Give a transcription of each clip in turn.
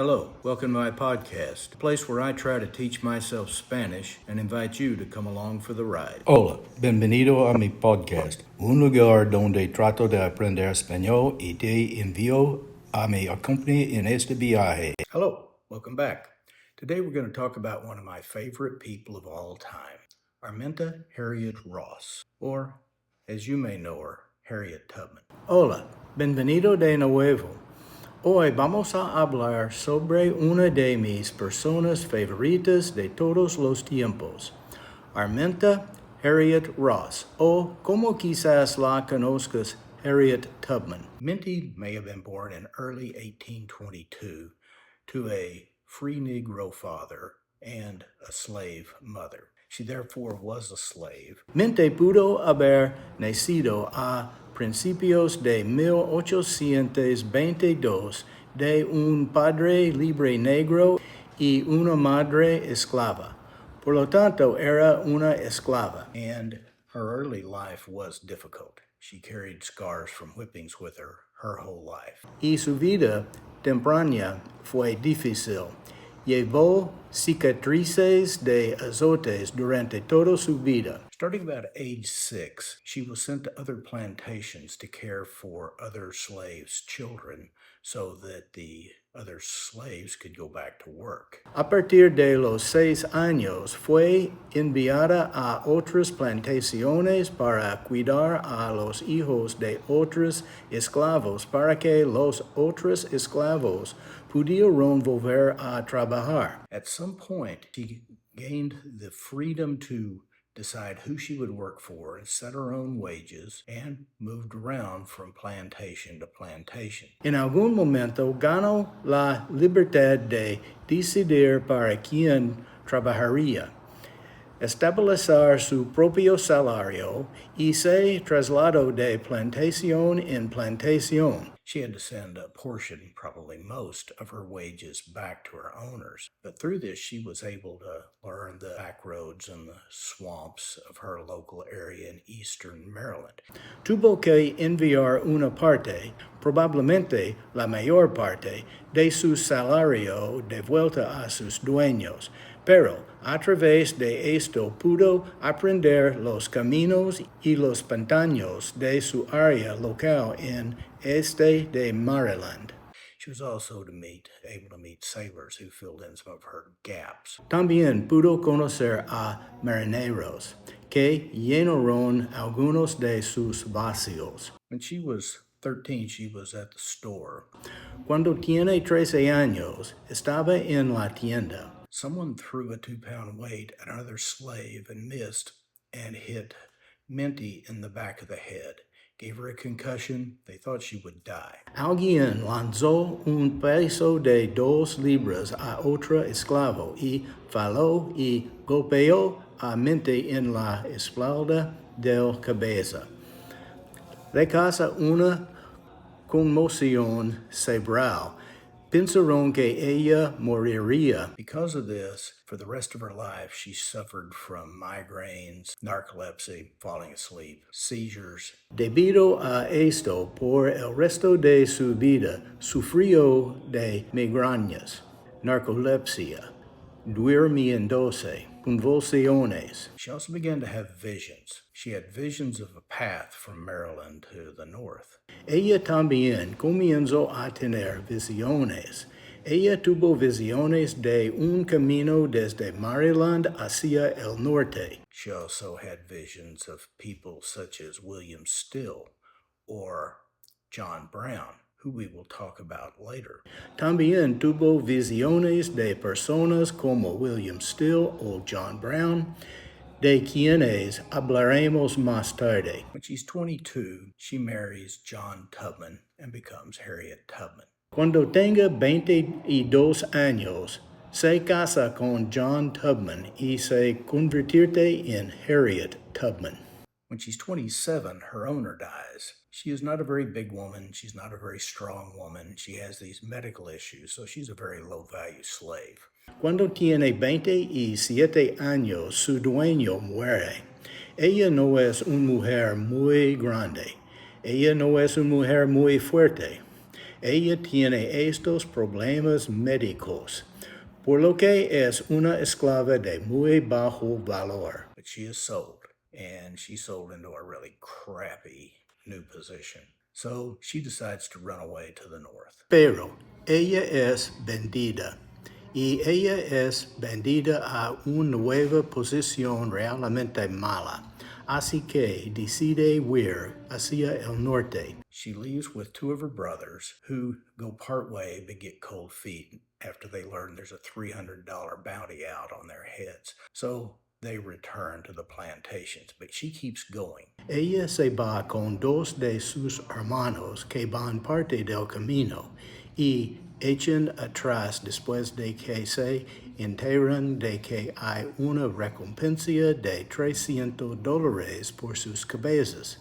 Hello, welcome to my podcast, a place where I try to teach myself Spanish and invite you to come along for the ride. Hola, bienvenido a mi podcast, un lugar donde trato de aprender español y te envío a mi acompañe en este viaje. Hello, welcome back. Today we're going to talk about one of my favorite people of all time, Arminta Harriet Ross, or as you may know her, Harriet Tubman. Hola, bienvenido de nuevo. Hoy vamos a hablar sobre una de mis personas favoritas de todos los tiempos, Arminta Harriet Ross, o como quizás la conozcas, Harriet Tubman. Minty may have been born in early 1822 to a free Negro father and a slave mother. She therefore was a slave. Minty pudo haber nacido a principios de 1822 de un padre libre negro y una madre esclava. Por lo tanto, era una esclava, and her early life was difficult. She carried scars from whippings with her whole life. Y su vida temprana fue difícil. Llevó cicatrices de azotes durante toda su vida. Starting about age 6, she was sent to other plantations to care for other slaves' children so that the other slaves could go back to work. A partir de los 6 años, fue enviada a otras plantaciones para cuidar a los hijos de otros esclavos para que los otros esclavos pudieron volver a trabajar. At some point, she gained the freedom to decide who she would work for and set her own wages and moved around from plantation to plantation. En algún momento ganó la libertad de decidir para quién trabajaría, establecer su propio salario y se trasladó de plantación en plantación. She had to send a portion, probably most, of her wages back to her owners. But through this, she was able to learn the back roads and the swamps of her local area in eastern Maryland. Tuvo que enviar una parte, probablemente la mayor parte, de su salario de vuelta a sus dueños. Pero a través de esto pudo aprender los caminos y los pantanos de su área local en este de Maryland. She was also able to meet sailors who filled in some of her gaps. También pudo conocer a marineros que llenaron algunos de sus vacíos. When she was 13, she was at the store. Cuando tiene 13 años, estaba en la tienda. Someone threw a 2-pound weight at another slave and missed and hit Minty in the back of the head. Gave her a concussion. They thought she would die. Alguien lanzó un peso de 2 libras a otro esclavo y faló y golpeó a Minty en la espalda del cabeza. Le causa una conmoción cerebral. Pensaron que ella moriría. Because of this, for the rest of her life, she suffered from migraines, narcolepsy, falling asleep, seizures. Debido a esto, por el resto de su vida, sufrió de migrañas, narcolepsia, durmiéndose, convulsiones. She also began to have visions. She had visions of a path from Maryland to the north. Ella también comenzó a tener visiones. Ella tuvo visiones de un camino desde Maryland hacia el norte. She also had visions of people such as William Still or John Brown, who we will talk about later. También tuvo visiones de personas como William Still o John Brown, de quienes hablaremos más tarde. When she's 22, she marries John Tubman and becomes Harriet Tubman. Cuando tenga 22 años, se casa con John Tubman y se convierte en Harriet Tubman. When she's 27, her owner dies. She is not a very big woman. She's not a very strong woman. She has these medical issues, so she's a very low-value slave. Cuando tiene 27 años, su dueño muere. Ella no es una mujer muy grande. Ella no es una mujer muy fuerte. Ella tiene estos problemas médicos, por lo que es una esclava de muy bajo valor. But she is sold, and she's sold into a really crappy new position. So she decides to run away to the north. Pero ella es vendida. Y ella es vendida a una nueva posición realmente mala. Así que decide huir hacia el norte. She leaves with two of her brothers, who go part way but get cold feet after they learn there's a $300 bounty out on their heads. So they return to the plantations, but she keeps going. Ella se va con dos de sus hermanos que van parte del camino y echan atrás después de que se enteran de que hay una recompensa de $300 por sus cabezas.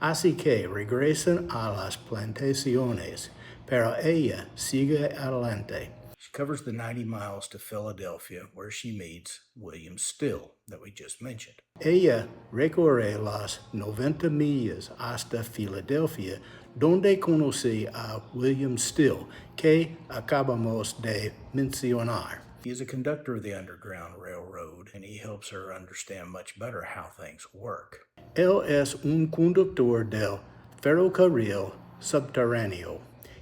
Así que regresan a las plantaciones, pero ella sigue adelante. She covers the 90 miles to Philadelphia, where she meets William Still, that we just mentioned. Ella recorre las 90 millas hasta Filadelfia, donde conoce a William Still, que acabamos de mencionar. He is a conductor of the Underground Railroad, and he helps her understand much better how things work. Él es un conductor del ferrocarril subterráneo,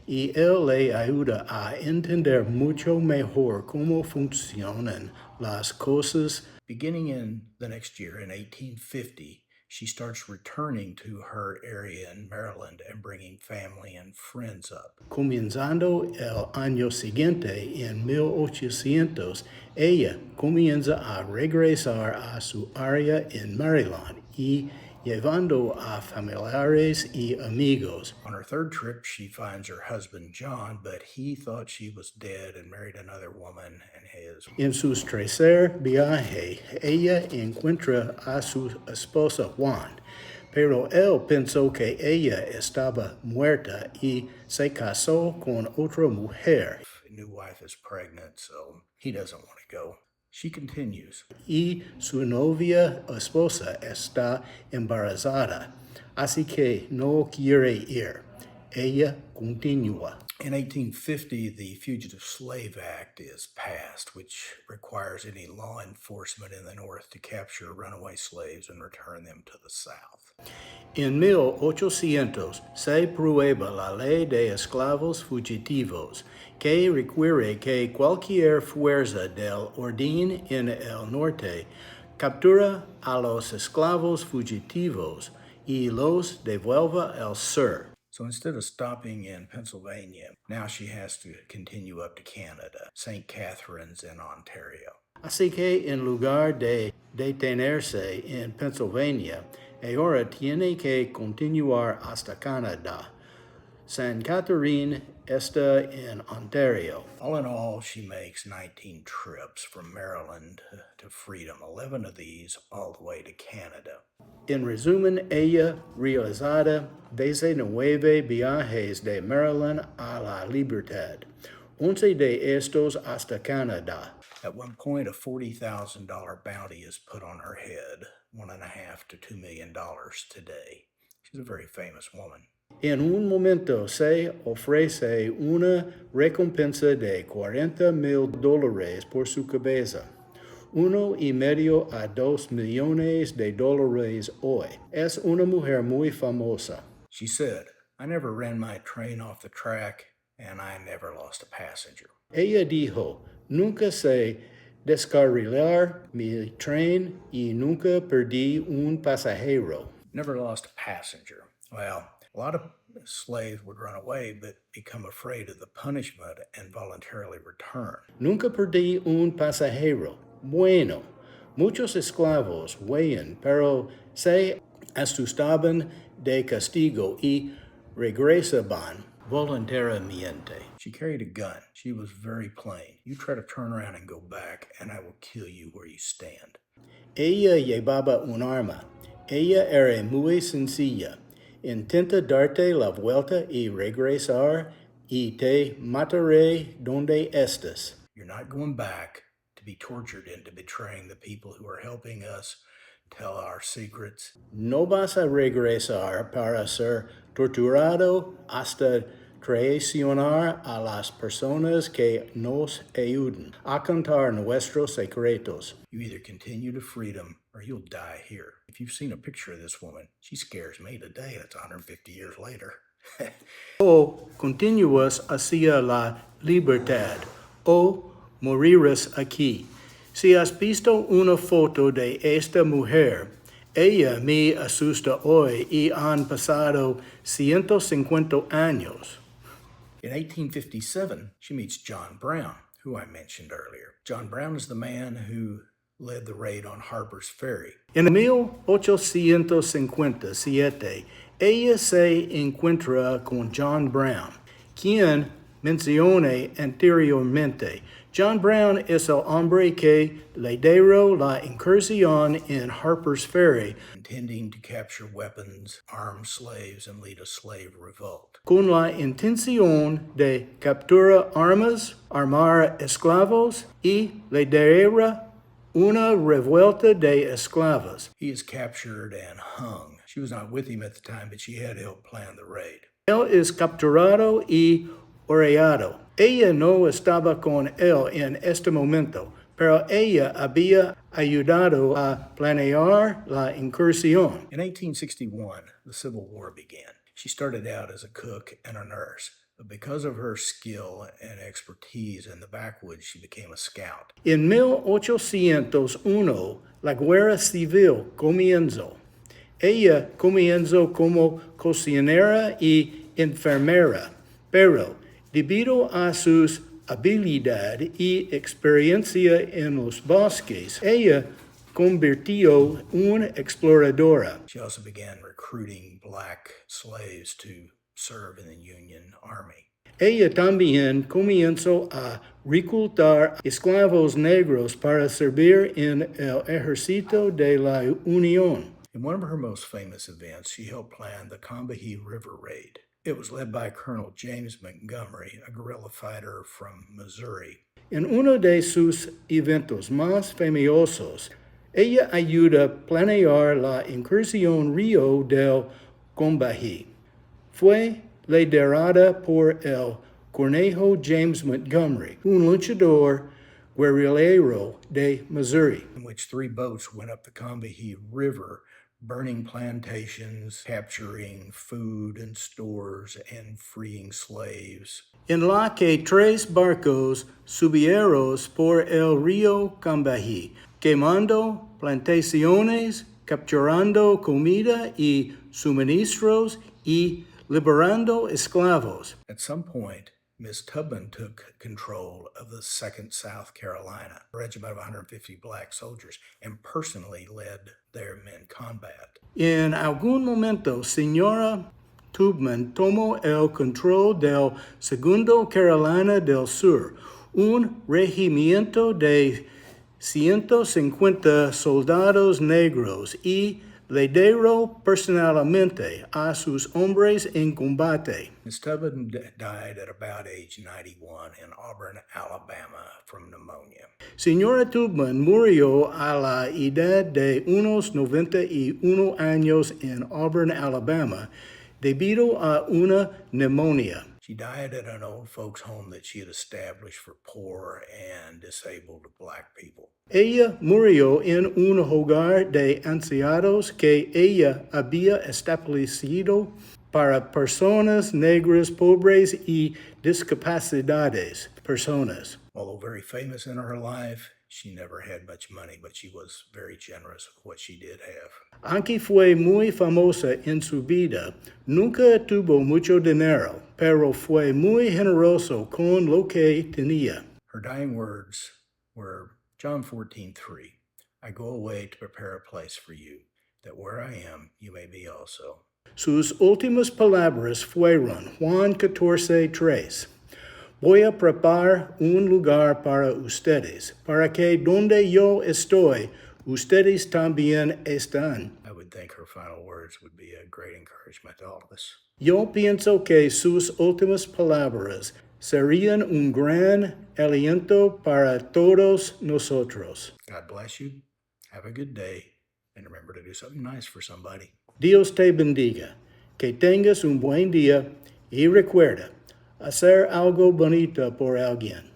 y él le ayuda a entender mucho mejor cómo funcionan las cosas. Beginning in the next year, in 1850, she starts returning to her area in Maryland and bringing family and friends up. Comenzando el año siguiente, en 1800, ella comienza a regresar a su área en Maryland y llevando a familiares y amigos. On her third trip, she finds her husband John, but he thought she was dead and married another woman, and his. En su tercer viaje, ella encuentra a su esposa Juan, pero él pensó que ella estaba muerta y se casó con otra mujer. New wife is pregnant, so he doesn't want to go. She continues. Y su novia esposa está embarazada, así que no quiere ir. Ella continúa. In 1850, the Fugitive Slave Act is passed, which requires any law enforcement in the North to capture runaway slaves and return them to the South. En 1800 se prueba la ley de esclavos fugitivos, que requiere que cualquier fuerza del orden en el norte captura a los esclavos fugitivos y los devuelva al sur. So instead of stopping in Pennsylvania, now she has to continue up to Canada, St. Catharines in Ontario. Así que en lugar de detenerse en Pennsylvania, ahora tiene que continuar hasta Canadá. St. Catherine está en Ontario. All in all, she makes 19 trips from Maryland to freedom, 11 of these all the way to Canada. En resumen, ella realizada 19 viajes de Maryland a la libertad, 11 de estos hasta Canadá. At one point, a $40,000 bounty is put on her head, $1.5 to $2 million today. She's a very famous woman. En un momento se ofrece una recompensa de $40,000 por su cabeza. $1.5 a $2 millones hoy. Es una mujer muy famosa. She said, I never ran my train off the track, and I never lost a passenger. Ella dijo, nunca se descarrilar mi tren y nunca perdí un pasajero. Never lost a passenger. Well, a lot of slaves would run away but become afraid of the punishment and voluntarily return. Nunca perdí un pasajero. Bueno, muchos esclavos huyen, pero se asustaban de castigo y regresaban voluntariamente. She carried a gun. She was very plain. You try to turn around and go back, and I will kill you where you stand. Ella llevaba un arma. Ella era muy sencilla. Intenta darte la vuelta y regresar, y te mataré donde estés. You're not going back to be tortured into betraying the people who are helping us tell our secrets. No vas a regresar para ser torturado hasta traicionar a las personas que nos ayudan a contar nuestros secretos. You either continue to freedom or you'll die here. If you've seen a picture of this woman, she scares me to death. It's 150 years later. O continuas hacia la libertad, o morirás aquí. Si has visto una foto de esta mujer, ella me asusta hoy y han pasado 150 años. In 1857, she meets John Brown, who I mentioned earlier. John Brown is the man who led the raid on Harper's Ferry. En 1857, ella se encuentra con John Brown, quien mencioné anteriormente. John Brown es el hombre que lideró la incursión en Harper's Ferry, intending to capture weapons, arm slaves, and lead a slave revolt. Con la intención de capturar armas, armar esclavos y liderar una revuelta de esclavos. He is captured and hung. She was not with him at the time, but she had helped plan the raid. Él es capturado y horneado. Ella no estaba con él en este momento, pero ella había ayudado a planear la incursión. In 1861, the Civil War began. She started out as a cook and a nurse, but because of her skill and expertise in the backwoods, she became a scout. En 1801, la guerra civil comenzó. Ella comenzó como cocinera y enfermera, pero debido a sus habilidad y experiencia en los bosques, ella convirtió en una exploradora. She also began recruiting black slaves to serve in the Union Army. Ella también comenzó a reclutar esclavos negros para servir en el ejército de la Unión. In one of her most famous events, she helped plan the Combahee River Raid. It was led by Colonel James Montgomery, a guerrilla fighter from Missouri. En uno de sus eventos más famosos, ella ayuda a planear la incursión Río del Combahee. Fue liderada por el Conejo James Montgomery, un luchador guerrillero de Missouri, in which 3 boats went up the Combahee River, burning plantations, capturing food and stores, and freeing slaves. En la que 3 barcos subieron por el río Combahee, quemando plantaciones, capturando comida y suministros, y liberando esclavos. At some point, Miss Tubman took control of the 2nd South Carolina, a regiment of 150 black soldiers, and personally led their men combat. En algún momento, Señora Tubman tomó el control del 2º Carolina del Sur, un regimiento de 150 soldados negros, y lideró personalmente a sus hombres en combate. Miss Tubman died at about age 91 in Auburn, Alabama, from pneumonia. Señora Tubman murió a la edad de unos 91 años en Auburn, Alabama, debido a una neumonía. She died at an old folks' home that she had established for poor and disabled black people. Ella murió en un hogar de ancianos que ella había establecido para personas negras, pobres y discapacidades personas. Although very famous in her life, she never had much money, but she was very generous with what she did have. Aunque fue muy famosa en su vida, nunca tuvo mucho dinero, pero fue muy generoso con lo que tenía. Her dying words were John 14:3. I go away to prepare a place for you, that where I am, you may be also. Sus últimas palabras fueron Juan 14:3. Voy a preparar un lugar para ustedes, para que donde yo estoy, ustedes también están. I would think her final words would be a great encouragement to all of us. Yo pienso que sus últimas palabras serían un gran aliento para todos nosotros. God bless you. Have a good day. And remember to do something nice for somebody. Dios te bendiga. Que tengas un buen día y recuerda, Hacer algo bonito por alguien.